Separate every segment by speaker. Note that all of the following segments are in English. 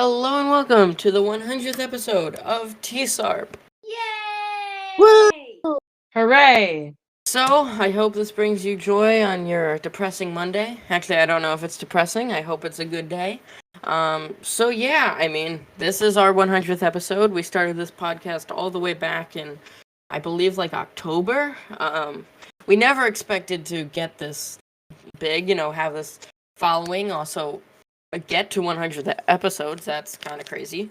Speaker 1: Hello and welcome to the 100th episode of TSARP.
Speaker 2: Woo!
Speaker 3: Yay!
Speaker 2: Hooray!
Speaker 1: So, I hope this brings you joy on your depressing Monday. Actually, I don't know if it's depressing. I hope it's a good day. This is our 100th episode. We started this podcast all the way back in, I believe, like October. We never expected to get this big, have this following. Also, get to 100 episodes. That's kind of crazy.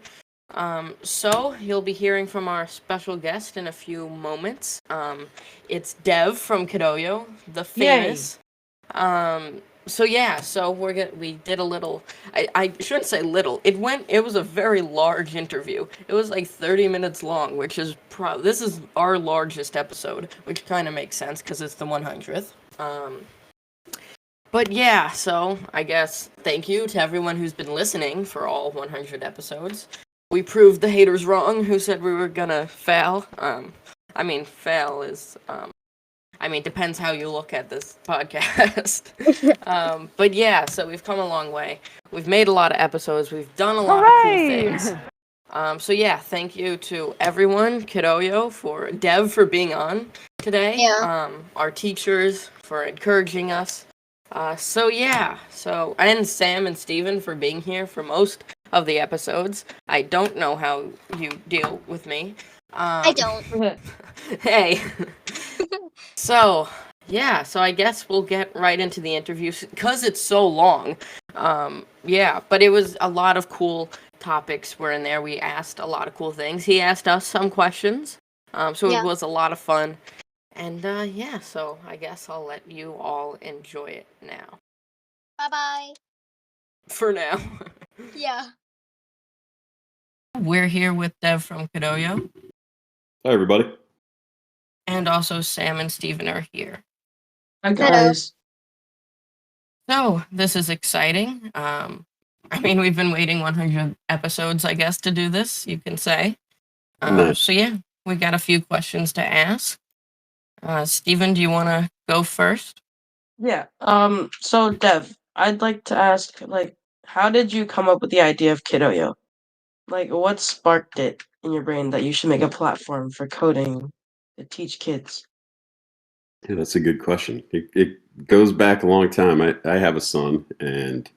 Speaker 1: So you'll be hearing from our special guest in a few moments. It's Dev from KidOYO, the famous. We did a little. I shouldn't say little. It was a very large interview. It was like 30 minutes long, which is this is our largest episode, which kind of makes sense because it's the 100th. But yeah, so I guess thank you to everyone who's been listening for all 100 episodes. We proved the haters wrong who said we were gonna fail. Fail is, depends how you look at this podcast. But yeah, so we've come a long way. We've made a lot of episodes. We've done a lot of cool things. Thank you to everyone, KidOYO, Dev for being on today.
Speaker 3: Yeah.
Speaker 1: Our teachers for encouraging us. And Sam and Steven for being here for most of the episodes. I don't know how you deal with me.
Speaker 3: I don't.
Speaker 1: Hey. So I guess we'll get right into the interview because it's so long. But it was a lot of cool topics were in there. We asked a lot of cool things. He asked us some questions. It was a lot of fun. And so I guess I'll let you all enjoy it now.
Speaker 3: Bye-bye.
Speaker 1: For now.
Speaker 3: Yeah.
Speaker 1: We're here with Dev from KidOYO.
Speaker 4: Hi, everybody.
Speaker 1: And also Sam and Steven are here.
Speaker 2: Hi, guys.
Speaker 1: So, this is exciting. We've been waiting 100 episodes, I guess, to do this, you can say. We got a few questions to ask. Steven, do you want to go first?
Speaker 2: Yeah. So Dev, I'd like to ask, how did you come up with the idea of KidOYO? What sparked it in your brain that you should make a platform for coding to teach kids?
Speaker 4: Yeah, that's a good question. It goes back a long time. I have a son, and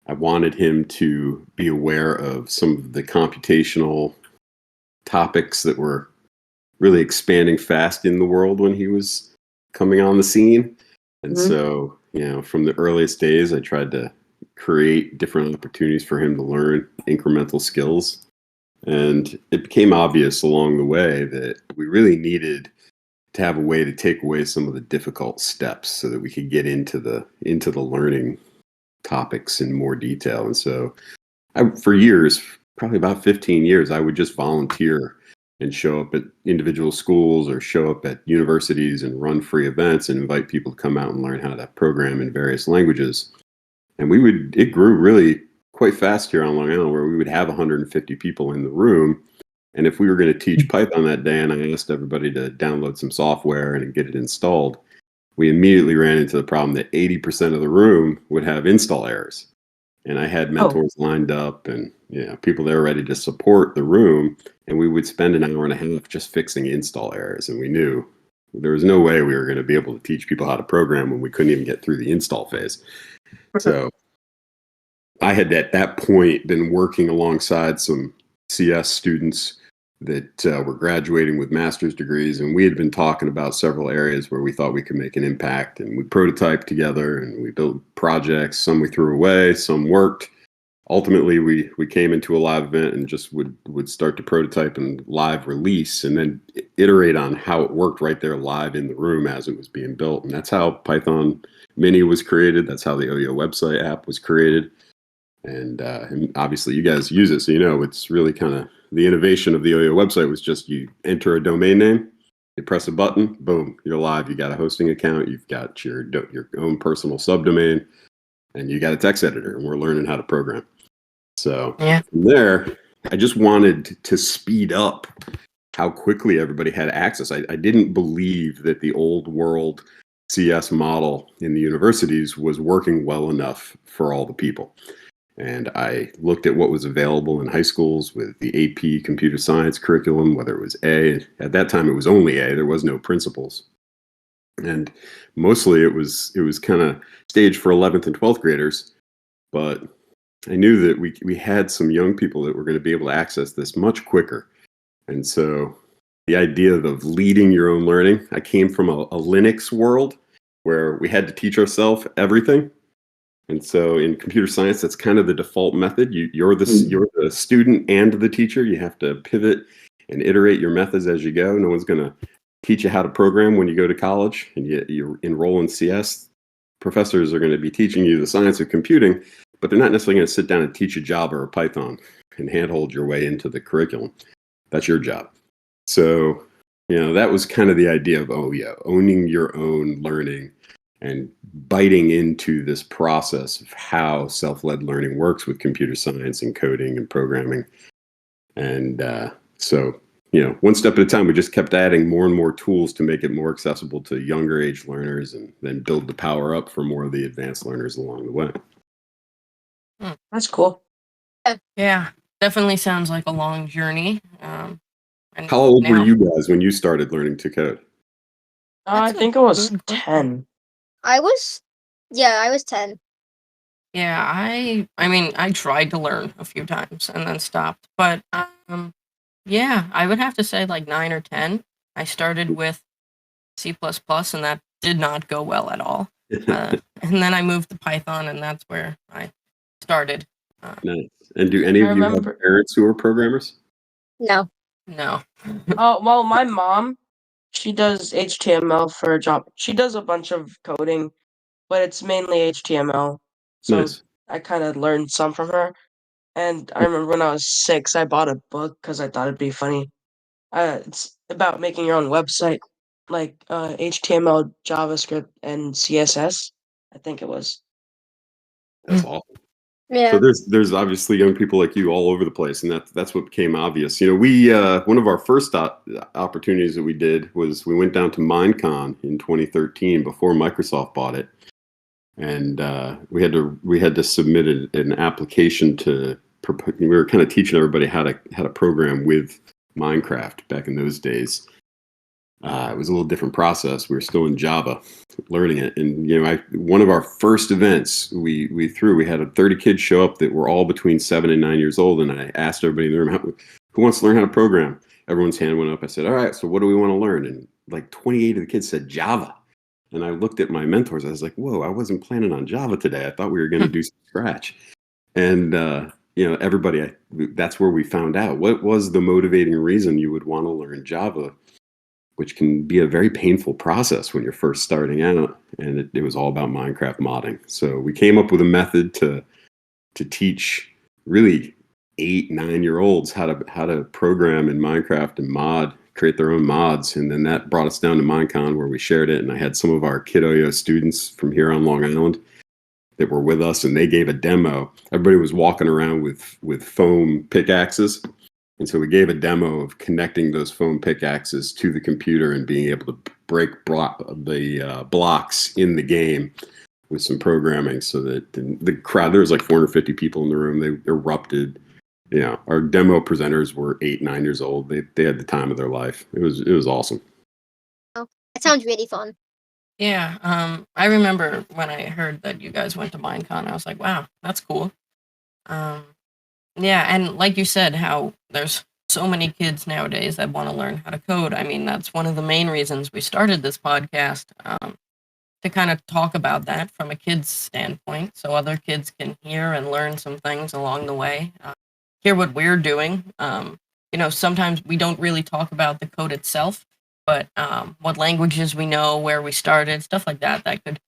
Speaker 4: I wanted him to be aware of some of the computational topics that were really expanding fast in the world when he was coming on the scene. And so, from the earliest days, I tried to create different opportunities for him to learn incremental skills. And it became obvious along the way that we really needed to have a way to take away some of the difficult steps so that we could get into the learning topics in more detail. And so for years, probably about 15 years, I would just volunteer and show up at individual schools or show up at universities and run free events and invite people to come out and learn how to program in various languages. And it grew really quite fast here on Long Island, where we would have 150 people in the room. And if we were going to teach Python that day and I asked everybody to download some software and get it installed, we immediately ran into the problem that 80% of the room would have install errors. And I had mentors lined up and people there ready to support the room. And we would spend an hour and a half just fixing install errors. And we knew there was no way we were going to be able to teach people how to program when we couldn't even get through the install phase. So I had at that point been working alongside some CS students that were graduating with master's degrees. And we had been talking about several areas where we thought we could make an impact. And we prototyped together and we built projects. Some we threw away, some worked. Ultimately, we came into a live event and just would start to prototype and live release and then iterate on how it worked right there live in the room as it was being built. And that's how Python Mini was created. That's how the OYO website app was created. And obviously you guys use it, so it's really kind of the innovation of the OYO website was just you enter a domain name, you press a button, boom, you're live. You got a hosting account, you've got your own personal subdomain, and you got a text editor, and we're learning how to program. So from there, I just wanted to speed up how quickly everybody had access. I didn't believe that the old world CS model in the universities was working well enough for all the people. And I looked at what was available in high schools with the AP computer science curriculum, whether it was A. At that time, it was only A. There was no principles. And mostly it was kind of staged for 11th and 12th graders. But I knew that we had some young people that were going to be able to access this much quicker. And so the idea of leading your own learning, I came from a Linux world where we had to teach ourselves everything. And so in computer science, that's kind of the default method. You're the student and the teacher. You have to pivot and iterate your methods as you go. No one's going to teach you how to program when you go to college and you enroll in CS. Professors are going to be teaching you the science of computing, but they're not necessarily going to sit down and teach you Java or Python and handhold your way into the curriculum. That's your job. So, that was kind of the idea of, owning your own learning and biting into this process of how self-led learning works with computer science and coding and programming. And so, one step at a time, we just kept adding more and more tools to make it more accessible to younger age learners and then build the power up for more of the advanced learners along the way.
Speaker 2: That's cool.
Speaker 1: Yeah, definitely sounds like a long journey. And
Speaker 4: How old were
Speaker 1: now-
Speaker 4: you guys when you started learning to code?
Speaker 2: I
Speaker 1: That's a
Speaker 2: think I was
Speaker 1: good question.
Speaker 2: 10.
Speaker 3: I was 10.
Speaker 1: Yeah, I mean, I tried to learn a few times and then stopped. But yeah, I would have to say like 9 or 10. I started with C++, and that did not go well at all. And then I moved to Python, and that's where I started.
Speaker 4: Nice. And do any
Speaker 2: I
Speaker 4: of you have
Speaker 2: remember-
Speaker 4: parents who are programmers?
Speaker 3: No.
Speaker 1: No.
Speaker 2: Oh, well, my mom, she does HTML for a job. She does a bunch of coding, but it's mainly HTML. So
Speaker 4: Nice.
Speaker 2: I kind of learned some from her. And I remember when I was 6, I bought a book because I thought it'd be funny. It's about making your own website, like HTML, JavaScript, and CSS. I think it was.
Speaker 4: That's awesome.
Speaker 3: Yeah.
Speaker 4: So there's obviously young people like you all over the place, and that's what became obvious. We one of our first opportunities that we did was we went down to Minecon in 2013 before Microsoft bought it, and we had to submit an application to. We were kind of teaching everybody how to program with Minecraft back in those days. It was a little different process. We were still in Java, learning it. And one of our first events we had 30 kids show up that were all between 7 and 9 years old, and I asked everybody in the room, who wants to learn how to program? Everyone's hand went up. I said, all right, so what do we want to learn? And like 28 of the kids said Java. And I looked at my mentors. I was like, whoa, I wasn't planning on Java today. I thought we were going to do some Scratch. And everybody, that's where we found out what was the motivating reason you would want to learn Java, which can be a very painful process when you're first starting out. And it was all about Minecraft modding. So we came up with a method to teach really 8, 9-year-olds how to program in Minecraft and create their own mods. And then that brought us down to Minecon, where we shared it. And I had some of our KidOYO students from here on Long Island that were with us, and they gave a demo. Everybody was walking around with foam pickaxes. And so we gave a demo of connecting those foam pickaxes to the computer and being able to break the blocks in the game with some programming, so that the crowd, there was like 450 people in the room. They erupted. Our demo presenters were 8, 9 years old. They had the time of their life. It was awesome.
Speaker 3: Oh, that sounds really fun.
Speaker 1: Yeah, I remember when I heard that you guys went to Minecon, I was like, wow, that's cool. Yeah, and like you said, how there's so many kids nowadays that want to learn how to code. I mean, that's one of the main reasons we started this podcast, to kind of talk about that from a kid's standpoint, so other kids can hear and learn some things along the way, hear what we're doing. Sometimes we don't really talk about the code itself, but what languages we know, where we started, stuff like that could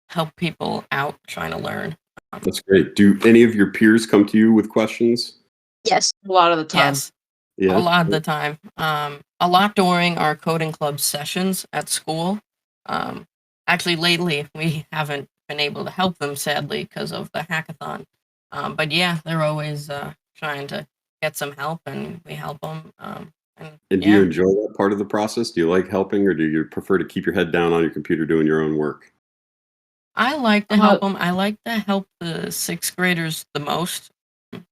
Speaker 1: help people out trying to learn.
Speaker 4: That's great. Do any of your peers come to you with questions?
Speaker 3: Yes.
Speaker 2: A lot of the time.
Speaker 1: Yes,
Speaker 4: Yeah.
Speaker 1: a lot of the time. A lot during our coding club sessions at school. Actually, lately we haven't been able to help them, sadly, because of the hackathon. But yeah, they're always trying to get some help, and we help them.
Speaker 4: And do you enjoy that part of the process? Do you like helping, or do you prefer to keep your head down on your computer doing your own work?
Speaker 1: I like to help them. I like to help the 6th graders the most.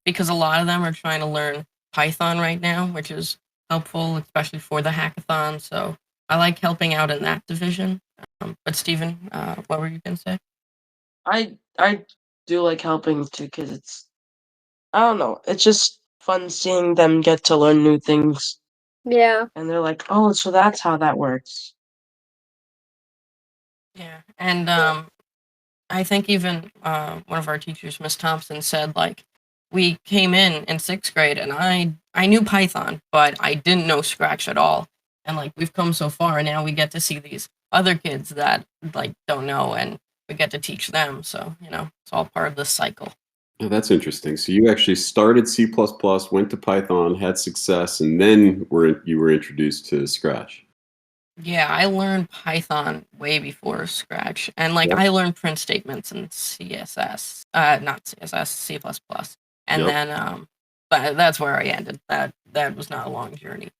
Speaker 1: because a lot of them are trying to learn Python right now, which is helpful, especially for the hackathon. So I like helping out in that division. But Stephen, what were you going to say?
Speaker 2: I do like helping too, because I don't know, it's just fun seeing them get to learn new things,
Speaker 3: Yeah.
Speaker 2: and they're like, oh, so that's how that works.
Speaker 1: Yeah, and I think even one of our teachers, Miss Thompson, said like we came in sixth grade and I knew Python, but I didn't know Scratch at all. And like we've come so far, and now we get to see these other kids that like don't know, and we get to teach them. So it's all part of this cycle.
Speaker 4: Oh, that's interesting. So you actually started C++, went to Python, had success, and then you were introduced to Scratch.
Speaker 1: Yeah, I learned Python way before Scratch, and like
Speaker 4: Yep.
Speaker 1: I learned print statements in CSS, not CSS, C++, and
Speaker 4: Yep.
Speaker 1: then but that's where I ended. That was not a long journey.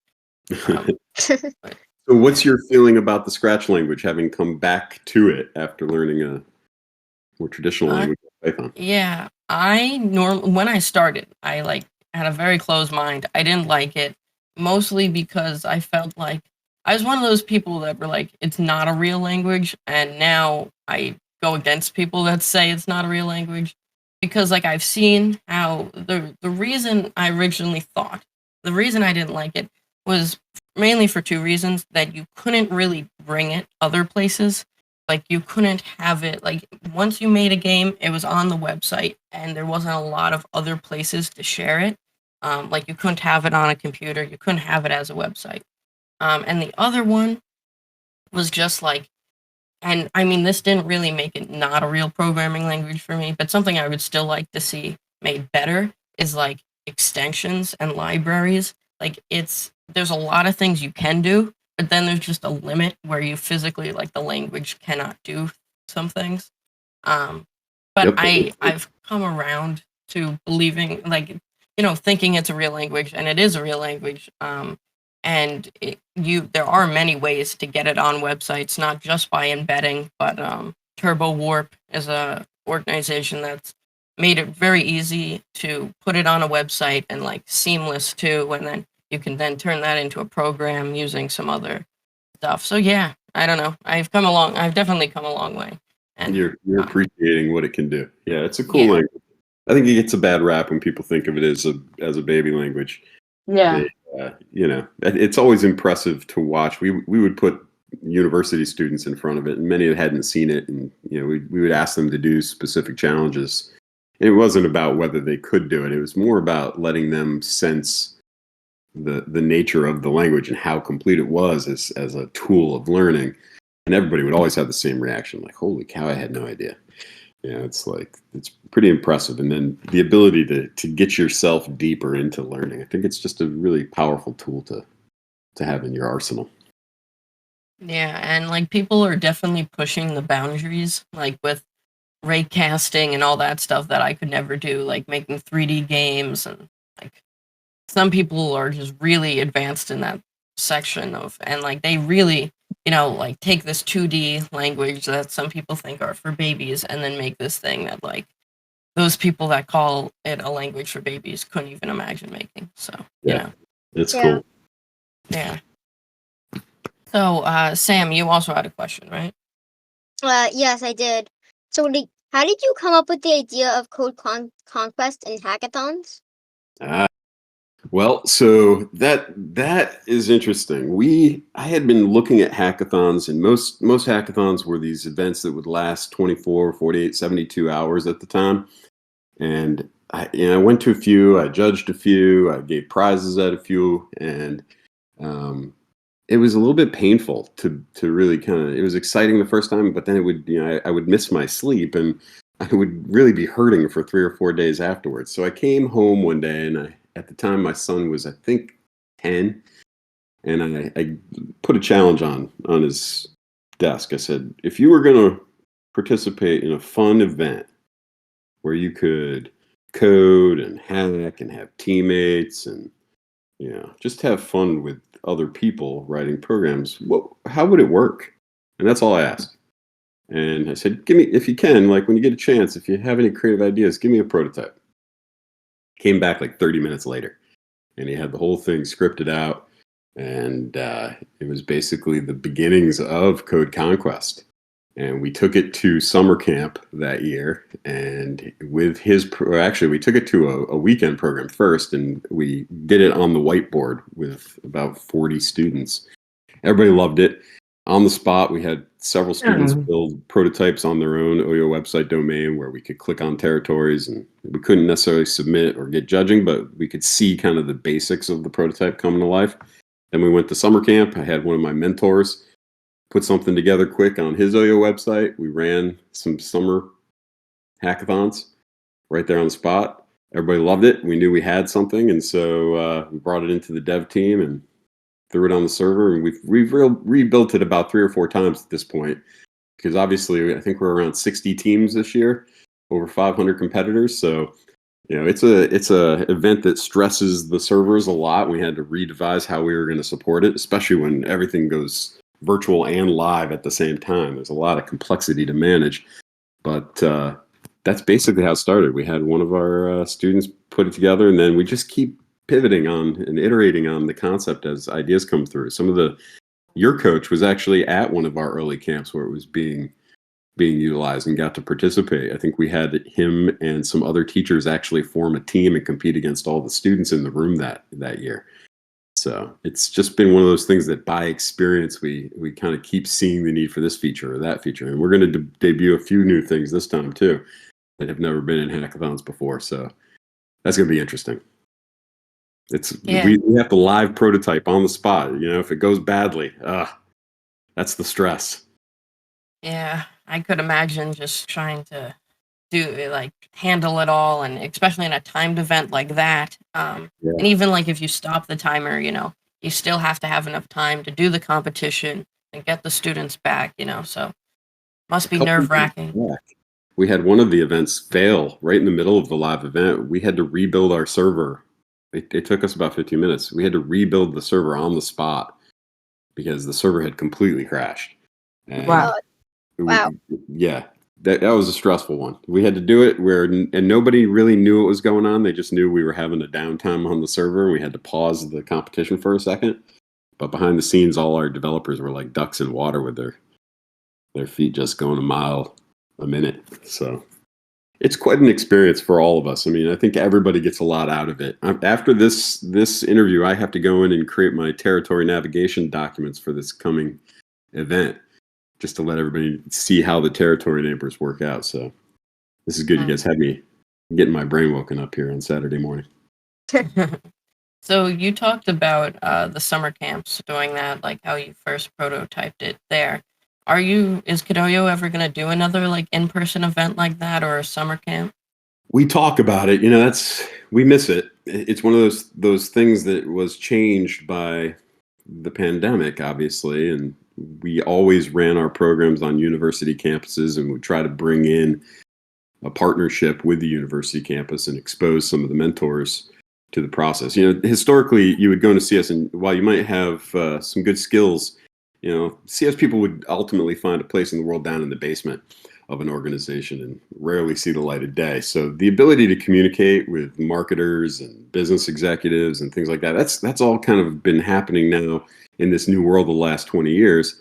Speaker 4: So what's your feeling about the Scratch language, having come back to it after learning a more traditional language like Python?
Speaker 1: Yeah, when I started, I like had a very closed mind. I didn't like it, mostly because I felt like I was one of those people that were like, it's not a real language, and now I go against people that say it's not a real language because like I've seen how the reason I originally thought the reason I didn't like it was mainly for two reasons: that you couldn't really bring it other places. Like you couldn't have it like once you made a game, it was on the website, and there wasn't a lot of other places to share it. Like you couldn't have it on a computer, you couldn't have it as a website. And the other one was just like, and I mean, this didn't really make it not a real programming language for me, but something I would still like to see made better is like extensions and libraries. Like there's a lot of things you can do, but then there's just a limit where you physically, like the language cannot do some things. Um, but
Speaker 4: Yep.
Speaker 1: I've come around to believing, like, thinking it's a real language, and it is a real language. And there are many ways to get it on websites, not just by embedding, but Turbo Warp is a organization that's made it very easy to put it on a website, and like seamless too, and then you can then turn that into a program using some other stuff. So yeah, I don't know. I've definitely come a long way. And
Speaker 4: You're appreciating what it can do. Yeah, it's a cool
Speaker 1: Yeah.
Speaker 4: language. I think it gets a bad rap when people think of it as a baby language.
Speaker 2: Yeah.
Speaker 4: It's always impressive to watch. We would put university students in front of it, and many hadn't seen it, and we would ask them to do specific challenges. And it wasn't about whether they could do it. It was more about letting them sense the nature of the language and how complete it was as a tool of learning. And everybody would always have the same reaction, like, "Holy cow, I had no idea." It's like it's pretty impressive. And then the ability to get yourself deeper into learning. I think it's just a really powerful tool to have in your arsenal.
Speaker 1: Yeah, and like people are definitely pushing the boundaries, like with ray casting and all that stuff that I could never do, like making 3D games, and like some people are just really advanced in that section of, and like they really, like take this 2D language that some people think are for babies, and then make this thing that like those people that call it a language for babies couldn't even imagine making. So,
Speaker 4: It's
Speaker 3: Yeah.
Speaker 4: cool.
Speaker 1: yeah. So, Sam, you also had a question, right?
Speaker 3: Yes, I did. So, how did you come up with the idea of code conquest and hackathons?
Speaker 4: Ah, well, so that is interesting. I had been looking at hackathons, and most hackathons were these events that would last 24, 48, 72 hours at the time. And I went to a few, I judged a few, I gave prizes at a few, and it was a little bit painful to really it was exciting the first time, but then it would, I would miss my sleep, and I would really be hurting for 3 or 4 days afterwards. So I came home one day, and at the time my son was, I think, 10, and I put a challenge on his desk. I said, if you were going to participate in a fun event where you could code and hack and have teammates and just have fun with other people writing programs, how would it work? And that's all I asked. And I said, give me, if you can, like when you get a chance, if you have any creative ideas, give me a prototype. came back like 30 minutes later, and he had the whole thing scripted out, and it was basically the beginnings of Code Conquest. And we took it to summer camp that year, and with actually we took it to a weekend program first, and we did it on the whiteboard with about 40 students. Everybody loved it. On the spot, we had several students build prototypes on their own OYO website domain where we could click on territories, and we couldn't necessarily submit or get judging, but we could see kind of the basics of the prototype coming to life. Then we went to summer camp. I had one of my mentors put something together quick on his OYO website. We ran some summer hackathons right there on the spot. Everybody loved it. We knew we had something, and so we brought it into the dev team and threw it on the server, and we've rebuilt it about 3 or 4 times at this point, because obviously I think we're around 60 teams this year, over 500 competitors. So it's a event that stresses the servers a lot. We had to redevise how we were going to support it, especially when everything goes virtual and live at the same time. There's a lot of complexity to manage, but that's basically how it started. We had one of our students put it together, and then we just keep pivoting on and iterating on the concept as ideas come through. Your coach was actually at one of our early camps where it was being utilized and got to participate. I think we had him and some other teachers actually form a team and compete against all the students in the room that year. So it's just been one of those things that by experience, we kind of keep seeing the need for this feature or that feature. And we're going to debut a few new things this time too that have never been in hackathons before. So that's going to be interesting. We have to live prototype on the spot. If it goes badly, that's the stress.
Speaker 1: Yeah, I could imagine just trying to handle it all, and especially in a timed event like that. And even if you stop the timer, you still have to have enough time to do the competition and get the students back. So must be nerve-wracking.
Speaker 4: We had one of the events fail right in the middle of the live event. We had to rebuild our server. It took us about 15 minutes. We had to rebuild the server on the spot because the server had completely crashed. And
Speaker 2: wow.
Speaker 4: Yeah, that was a stressful one. We had to do it and nobody really knew what was going on. They just knew we were having a downtime on the server, and we had to pause the competition for a second. But behind the scenes, all our developers were like ducks in water with their feet just going a mile a minute. So it's quite an experience for all of us. I mean, I think everybody gets a lot out of it. After this interview, I have to go in and create my territory navigation documents for this coming event, just to let everybody see how the territory neighbors work out. So this is good. You guys had me getting my brain woken up here on Saturday morning.
Speaker 1: So you talked about the summer camps, doing that, like how you first prototyped it there. Is KidOYO ever going to do another in-person event like that, or a summer camp?
Speaker 4: We talk about it. We miss it. It's one of those things that was changed by the pandemic, obviously, and we always ran our programs on university campuses, and we try to bring in a partnership with the university campus and expose some of the mentors to the process. Historically, you would go to CS, and while you might have some good skills, CS people would ultimately find a place in the world down in the basement of an organization and rarely see the light of day. So the ability to communicate with marketers and business executives and things like that, that's all kind of been happening now in this new world the last 20 years.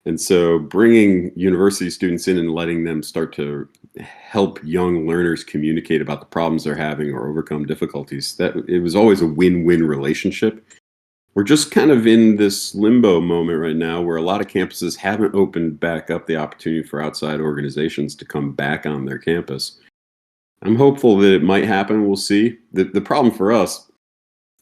Speaker 4: And so bringing university students in and letting them start to help young learners communicate about the problems they're having or overcome difficulties, that it was always a win-win relationship. We're just kind of in this limbo moment right now where a lot of campuses haven't opened back up the opportunity for outside organizations to come back on their campus. I'm hopeful that it might happen. We'll see. The problem for us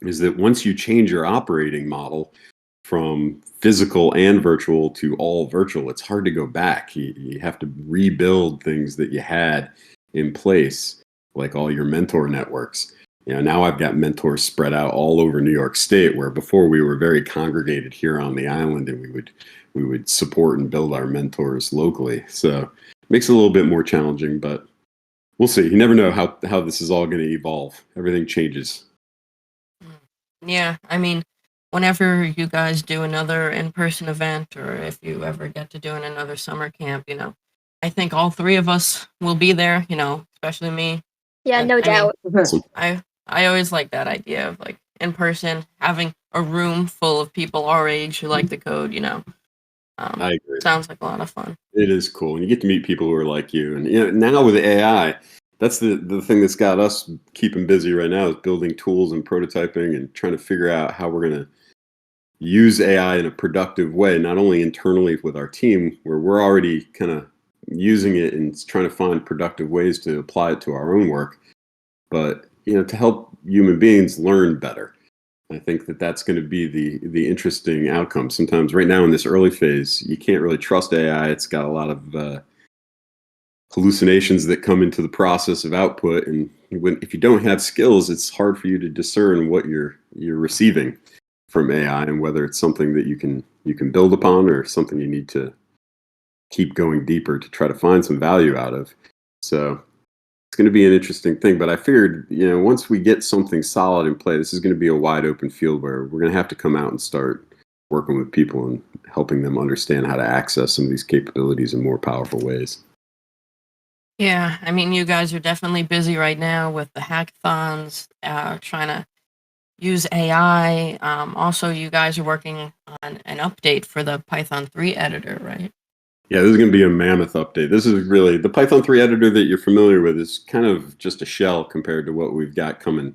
Speaker 4: is that once you change your operating model from physical and virtual to all virtual, it's hard to go back. You have to rebuild things that you had in place, like all your mentor networks. Now I've got mentors spread out all over New York State, where before we were very congregated here on the island, and we would support and build our mentors locally. So it makes it a little bit more challenging, but we'll see. You never know how this is all going to evolve. Everything changes.
Speaker 1: Yeah, I mean, whenever you guys do another in-person event, or if you ever get to doing another summer camp, I think all 3 of us will be there, especially me.
Speaker 3: Yeah, no doubt.
Speaker 1: I I always like that idea of like in person having a room full of people our age who like the code.
Speaker 4: I agree.
Speaker 1: Sounds like a lot of fun.
Speaker 4: It is cool, and you get to meet people who are like you. And now with AI, that's the thing that's got us keeping busy right now is building tools and prototyping and trying to figure out how we're going to use AI in a productive way, not only internally with our team, where we're already kind of using it and trying to find productive ways to apply it to our own work, but to help human beings learn better. I think that that's going to be the interesting outcome. Sometimes right now in this early phase, you can't really trust AI. It's got a lot of hallucinations that come into the process of output, and if you don't have skills, it's hard for you to discern what you're receiving from AI and whether it's something that you can build upon or something you need to keep going deeper to try to find some value out of. So it's going to be an interesting thing, but I figured, once we get something solid in play, this is going to be a wide open field where we're going to have to come out and start working with people and helping them understand how to access some of these capabilities in more powerful ways.
Speaker 1: Yeah, I mean, you guys are definitely busy right now with the hackathons, trying to use AI. Also, you guys are working on an update for the Python 3 editor, right?
Speaker 4: Yeah, this is going to be a mammoth update. This is really the Python 3 editor that you're familiar with is kind of just a shell compared to what we've got coming.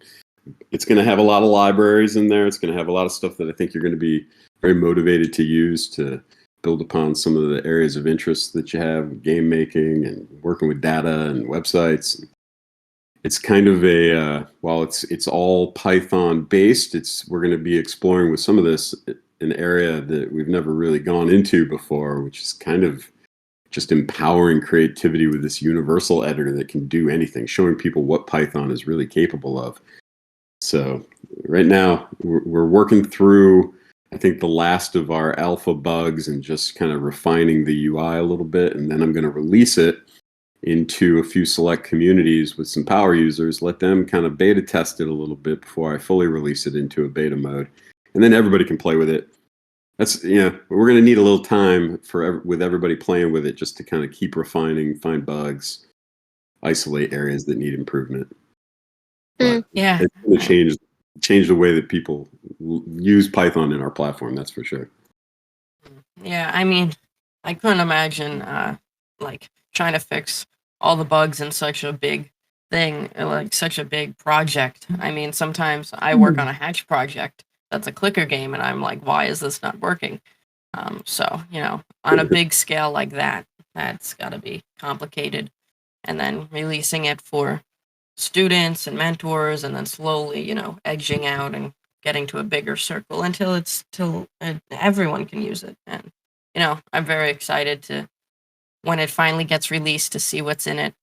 Speaker 4: It's going to have a lot of libraries in there. It's going to have a lot of stuff that I think you're going to be very motivated to use to build upon some of the areas of interest that you have, game making and working with data and websites. It's kind of while it's all Python based, we're going to be exploring with some of this an area that we've never really gone into before, which is kind of just empowering creativity with this universal editor that can do anything, showing people what Python is really capable of. So right now we're working through, I think, the last of our alpha bugs and just kind of refining the UI a little bit. And then I'm going to release it into a few select communities with some power users, let them kind of beta test it a little bit before I fully release it into a beta mode. And then everybody can play with it. That's, we're going to need a little time with everybody playing with it just to kind of keep refining, find bugs, isolate areas that need improvement. But
Speaker 1: Yeah.
Speaker 4: it's going to change the way that people use Python in our platform, that's for sure.
Speaker 1: Yeah, I mean, I couldn't imagine like trying to fix all the bugs in such a big thing, like such a big project. I mean, sometimes I work on a Hatch project that's a clicker game, and I'm like, why is this not working? So, on a big scale like that, that's got to be complicated. And then releasing it for students and mentors, and then slowly, edging out and getting to a bigger circle until everyone can use it. And I'm very excited to when it finally gets released to see what's in it.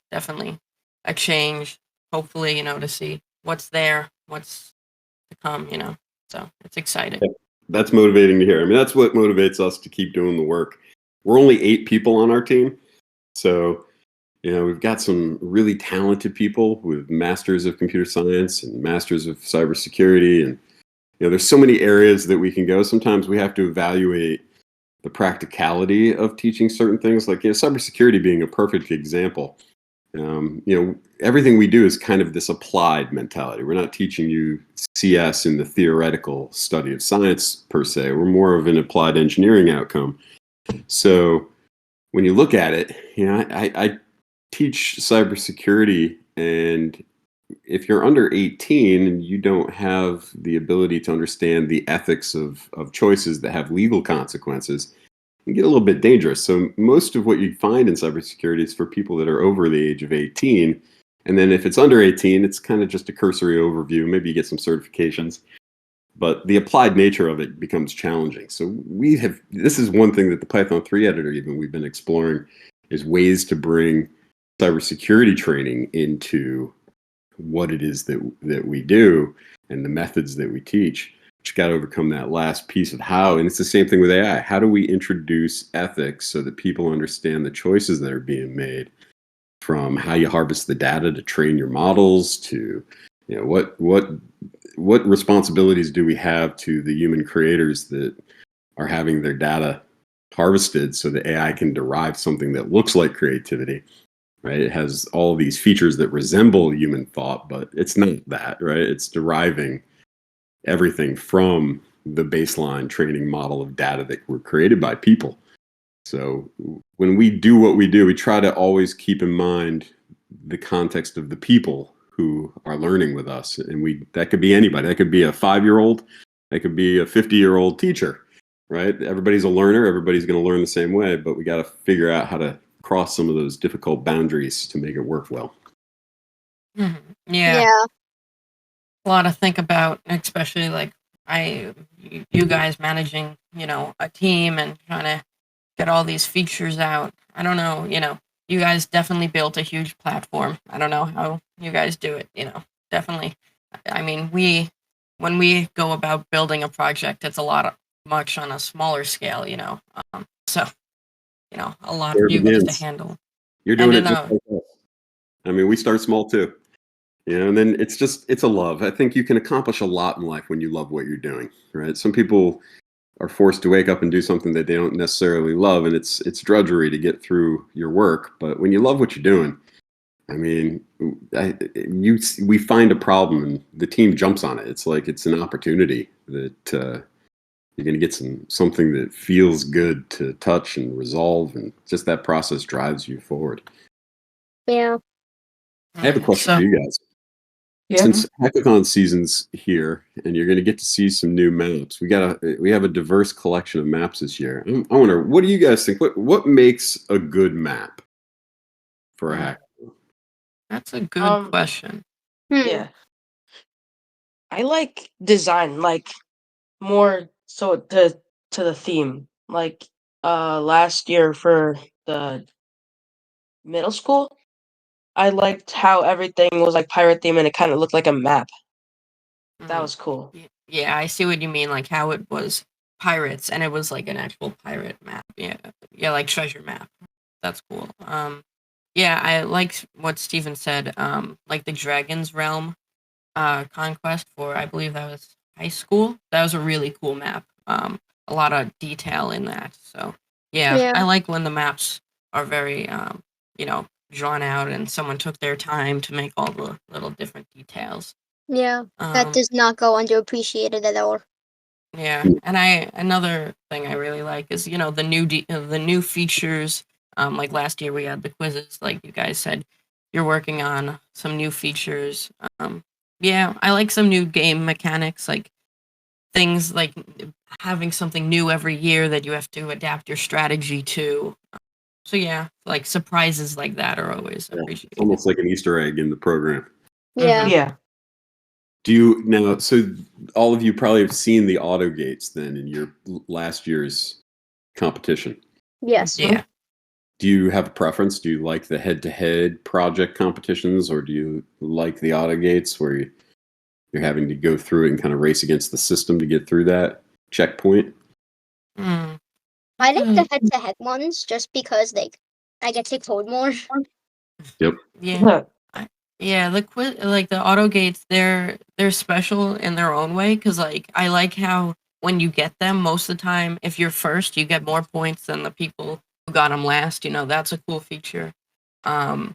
Speaker 1: Definitely a change. Hopefully, to see what's there, what's to come. So it's exciting.
Speaker 4: That's motivating to hear. I mean, that's what motivates us to keep doing the work. We're only 8 people on our team, so we've got some really talented people with masters of computer science and masters of cybersecurity, and there's so many areas that we can go. Sometimes we have to evaluate the practicality of teaching certain things, like cybersecurity being a perfect example. Everything we do is kind of this applied mentality. We're not teaching you CS in the theoretical study of science per se. We're more of an applied engineering outcome. So when you look at it, I teach cybersecurity, and if you're under 18 and you don't have the ability to understand the ethics of choices that have legal consequences, it can get a little bit dangerous. So most of what you find in cybersecurity is for people that are over the age of 18. And then if it's under 18, it's kind of just a cursory overview. Maybe you get some certifications, but the applied nature of it becomes challenging. So this is one thing that the Python 3 editor, even we've been exploring, is ways to bring cybersecurity training into what it is that we do and the methods that we teach. Just got to overcome that last piece of how. And it's the same thing with AI. How do we introduce ethics so that people understand the choices that are being made, from how you harvest the data to train your models to what responsibilities do we have to the human creators that are having their data harvested so that AI can derive something that looks like creativity. right? It has all these features that resemble human thought, but it's not that, right? It's deriving everything from the baseline training model of data that were created by people. So when we do what we do, we try to always keep in mind the context of the people who are learning with us. And that could be anybody. That could be a 5-year-old. That could be a 50-year-old teacher, right? Everybody's a learner. Everybody's going to learn the same way, but we got to figure out how to cross some of those difficult boundaries to make it work well.
Speaker 1: Mhm. Yeah,
Speaker 3: Yeah.
Speaker 1: a lot to think about, especially like you guys managing, a team and trying to get all these features out. I don't know, you guys definitely built a huge platform. I don't know how you guys do it, definitely. I mean, when we go about building a project, it's much on a smaller scale, so, a lot
Speaker 4: There
Speaker 1: for
Speaker 4: it
Speaker 1: you guys to
Speaker 4: begins.
Speaker 1: handle.
Speaker 4: You're
Speaker 1: And
Speaker 4: doing it
Speaker 1: then,
Speaker 4: just like us. I mean, we start small too. And then it's a love. I think you can accomplish a lot in life when you love what you're doing, right? Some people are forced to wake up and do something that they don't necessarily love, and it's drudgery to get through your work. But when you love what you're doing, I mean, we find a problem and the team jumps on it. It's like it's an opportunity that you're going to get something that feels good to touch and resolve, and just that process drives you forward.
Speaker 3: Yeah.
Speaker 4: I have a question for you guys.
Speaker 2: Yeah.
Speaker 4: Since hackathon season's here and you're going to get to see some new maps, we have a diverse collection of maps this year. I wonder, what do you guys think? What makes a good map for a hackathon?
Speaker 1: That's a good
Speaker 2: Um,
Speaker 1: question.
Speaker 2: Yeah. I like design, like more so to the theme. Like last year for the middle school, I liked how everything was like pirate theme and it kind of looked like a map. That
Speaker 1: Mm.
Speaker 2: was cool.
Speaker 1: Yeah, I see what you mean, like how it was pirates and it was like an actual pirate map. Yeah, like treasure map. That's cool. Yeah, I like what Steven said. Like the Dragon's Realm, conquest for, I believe that was high school. That was a really cool map. A lot of detail in that. So yeah,
Speaker 3: Yeah.
Speaker 1: I like when the maps are very, drawn out and someone took their time to make all the little different details.
Speaker 3: Yeah. That
Speaker 1: Um,
Speaker 3: does not go underappreciated at all.
Speaker 1: Yeah, and another thing I really like is the new features. Like last year we had the quizzes. Like you guys said, you're working on some new features. Yeah, I like some new game mechanics, like things like having something new every year that you have to adapt your strategy to. So yeah, like surprises like that are always
Speaker 4: Yeah, it's
Speaker 1: appreciated.
Speaker 4: almost like an Easter egg in the program.
Speaker 3: Yeah.
Speaker 2: Yeah.
Speaker 4: Do you now? So all of you probably have seen the auto gates then in your last year's competition.
Speaker 3: Yes.
Speaker 1: Yeah.
Speaker 4: Do you have a preference? Do you like the head-to-head project competitions, or do you like the auto gates where you're having to go through it and kind of race against the system to get through that checkpoint?
Speaker 1: Mm.
Speaker 3: I like the
Speaker 1: Mm,
Speaker 3: head-to-head ones just because I get to code more.
Speaker 4: Yep.
Speaker 1: Yeah. Yeah, the quiz, like the auto gates, they're special in their own way because like I like how when you get them, most of the time, if you're first, you get more points than the people who got them last. That's a cool feature. Um,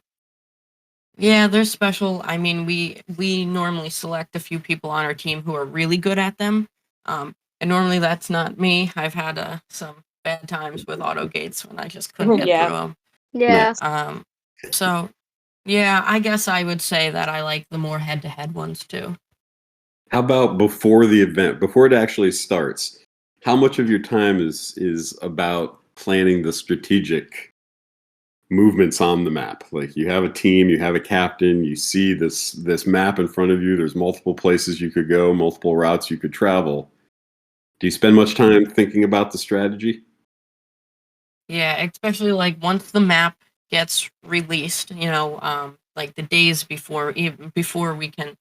Speaker 1: yeah, they're special. I mean, we normally select a few people on our team who are really good at them, and normally that's not me. I've had some bad times with auto gates when I just couldn't get through
Speaker 2: Yeah.
Speaker 1: them.
Speaker 3: Yeah.
Speaker 4: Nice.
Speaker 1: So yeah, I guess I would say that I like the more head-to-head ones too.
Speaker 4: How about before the event, before it actually starts? How much of your time is about planning the strategic movements on the map? Like you have a team, you have a captain, you see this map in front of you. There's multiple places you could go, multiple routes you could travel. Do you spend much time thinking about the strategy?
Speaker 1: Yeah, especially like once the map gets released, like the days before, even before we can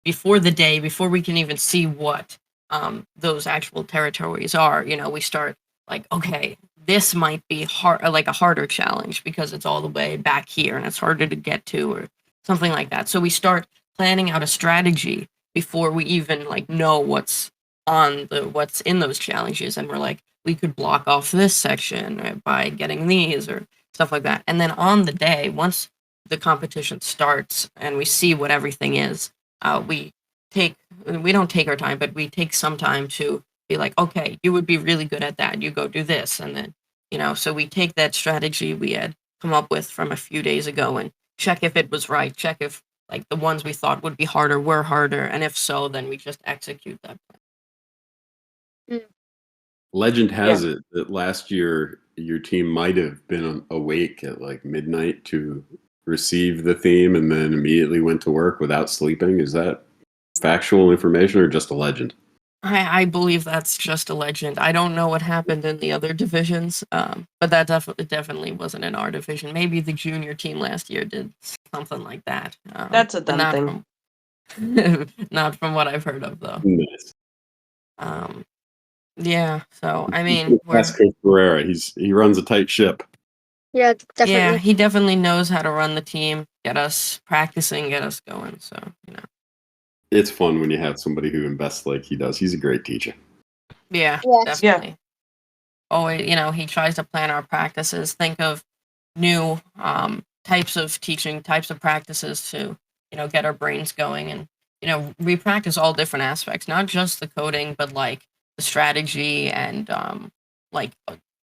Speaker 1: even see what those actual territories are, we start like, okay, this might be hard, like a harder challenge because it's all the way back here and it's harder to get to or something like that. So we start planning out a strategy before we even like know what's in those challenges, and we're like, we could block off this section by getting these or stuff like that. And then on the day, once the competition starts and we see what everything is, we don't take our time, but we take some time to be like, okay, you would be really good at that. You go do this, and then so we take that strategy we had come up with from a few days ago and check if it was right. Check if like the ones we thought would be harder were harder, and if so, then we just execute that plan.
Speaker 4: Legend
Speaker 2: Yeah.
Speaker 4: has it that last year your team might have been awake at like midnight to receive the theme and then immediately went to work without sleeping. Is that factual information or just a legend?
Speaker 1: I believe that's just a legend. I don't know what happened in the other divisions, but that definitely wasn't in our division. Maybe the junior team last year did something like that.
Speaker 2: That's a
Speaker 1: but
Speaker 2: dumb
Speaker 1: not
Speaker 2: thing.
Speaker 1: from not from what I've heard of though.
Speaker 4: Nice.
Speaker 1: Yeah. So I mean,
Speaker 4: That's Coach Pereira. He runs a tight ship.
Speaker 3: Yeah, definitely.
Speaker 1: yeah, he definitely knows how to run the team, get us practicing, get us going. So
Speaker 4: It's fun when you have somebody who invests like he does. He's a great teacher.
Speaker 1: Yeah,
Speaker 3: Yes.
Speaker 1: definitely. Always, he tries to plan our practices, think of new types of teaching, types of practices to, get our brains going. And, we practice all different aspects, not just the coding, but like the strategy and like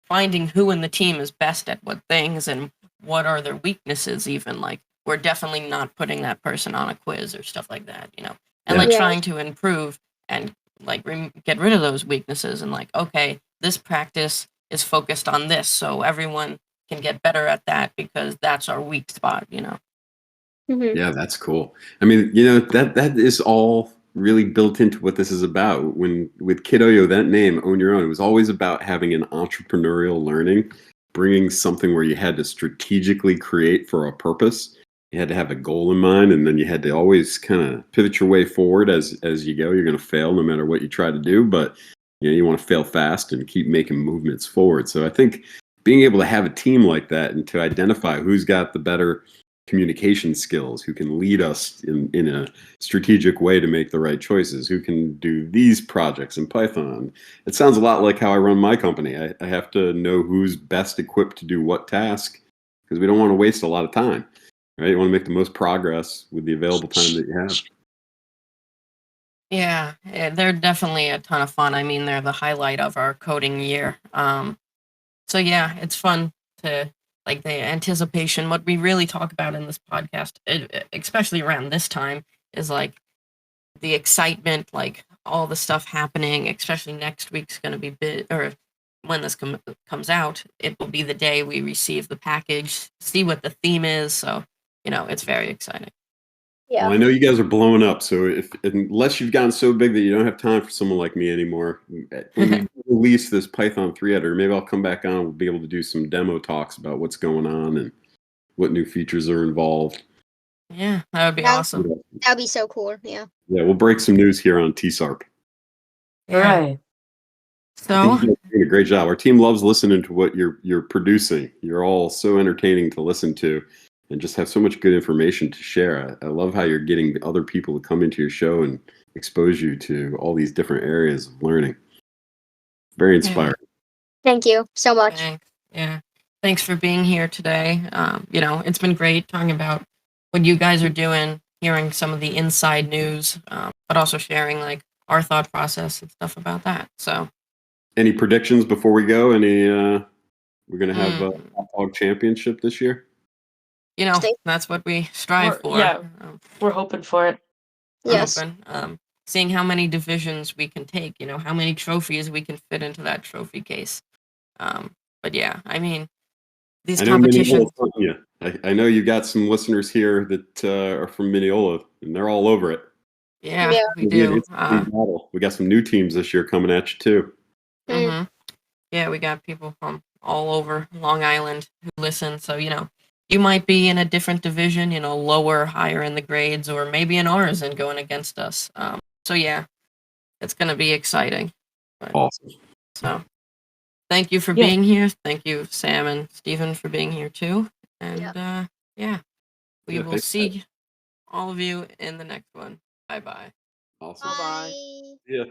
Speaker 1: finding who in the team is best at what things and what are their weaknesses, even. Like, we're definitely not putting that person on a quiz or stuff like that, and like
Speaker 3: Yeah.
Speaker 1: trying to improve and like get rid of those weaknesses and like, okay, this practice is focused on this, so everyone can get better at that because that's our weak spot.
Speaker 3: Mhm.
Speaker 4: Yeah, that's cool. I mean, that is all really built into what this is about. When with KidOYO, that name, Own Your Own, it was always about having an entrepreneurial learning, bringing something where you had to strategically create for a purpose. You had to have a goal in mind, and then you had to always kind of pivot your way forward as you go. You're going to fail no matter what you try to do, but you want to fail fast and keep making movements forward. So I think being able to have a team like that and to identify who's got the better communication skills, who can lead us in a strategic way to make the right choices, who can do these projects in Python. It sounds a lot like how I run my company. I have to know who's best equipped to do what task because we don't want to waste a lot of time, right? You want to make the most progress with the available time that you have.
Speaker 1: Yeah, they're definitely a ton of fun. I mean, they're the highlight of our coding year. So yeah, it's fun to like the anticipation. What we really talk about in this podcast, especially around this time, is like the excitement, like all the stuff happening. Especially next week's going to be big, or when this comes out, it will be the day we receive the package, see what the theme is. So it's very exciting.
Speaker 3: Yeah.
Speaker 4: Well, I know you guys are blowing up, so unless you've gotten so big that you don't have time for someone like me anymore, when you release this Python 3 editor, maybe I'll come back on and we'll be able to do some demo talks about what's going on and what new features are involved.
Speaker 1: Yeah, that would be
Speaker 3: That-
Speaker 1: awesome.
Speaker 3: That'd be so cool. Yeah.
Speaker 4: Yeah, we'll break some news here on TSARP.
Speaker 1: Yeah.
Speaker 2: Hooray.
Speaker 4: I
Speaker 1: So
Speaker 4: think you're doing a great job. Our team loves listening to what you're producing. You're all so entertaining to listen to and just have so much good information to share. I love how you're getting other people to come into your show and expose you to all these different areas of learning. Very inspiring.
Speaker 3: Thank you so much.
Speaker 1: thanks. Yeah, thanks for being here today. It's been great talking about what you guys are doing, hearing some of the inside news, but also sharing like our thought process and stuff about that. So
Speaker 4: Any predictions before we go? We're going to have a
Speaker 1: Mm.
Speaker 4: hot dog championship this year?
Speaker 1: that's what we strive for.
Speaker 2: Yeah. We're hoping for it.
Speaker 1: We're
Speaker 3: Yes.
Speaker 1: hoping, seeing how many divisions we can take, how many trophies we can fit into that trophy case. But yeah, I mean, these
Speaker 4: I know
Speaker 1: competitions.
Speaker 4: I know you got some listeners here that are from Mineola, and they're all over it.
Speaker 1: Yeah,
Speaker 3: Yeah.
Speaker 1: we do.
Speaker 4: It's a big battle. We got some new teams this year coming at you too.
Speaker 1: Mm-hmm. Yeah, we got people from all over Long Island who listen. So, you might be in a different division, lower, higher in the grades, or maybe in ours and going against us. So, yeah, it's going to be exciting. But,
Speaker 4: Awesome.
Speaker 1: so, thank you for
Speaker 2: Yeah.
Speaker 1: being here. Thank you, Sam and Stephen, for being here too. And, we
Speaker 4: Yeah,
Speaker 1: will
Speaker 4: thanks,
Speaker 1: see all of you in the next one. Bye-bye.
Speaker 4: Awesome.
Speaker 2: Bye-bye.
Speaker 3: Bye.
Speaker 4: Yeah.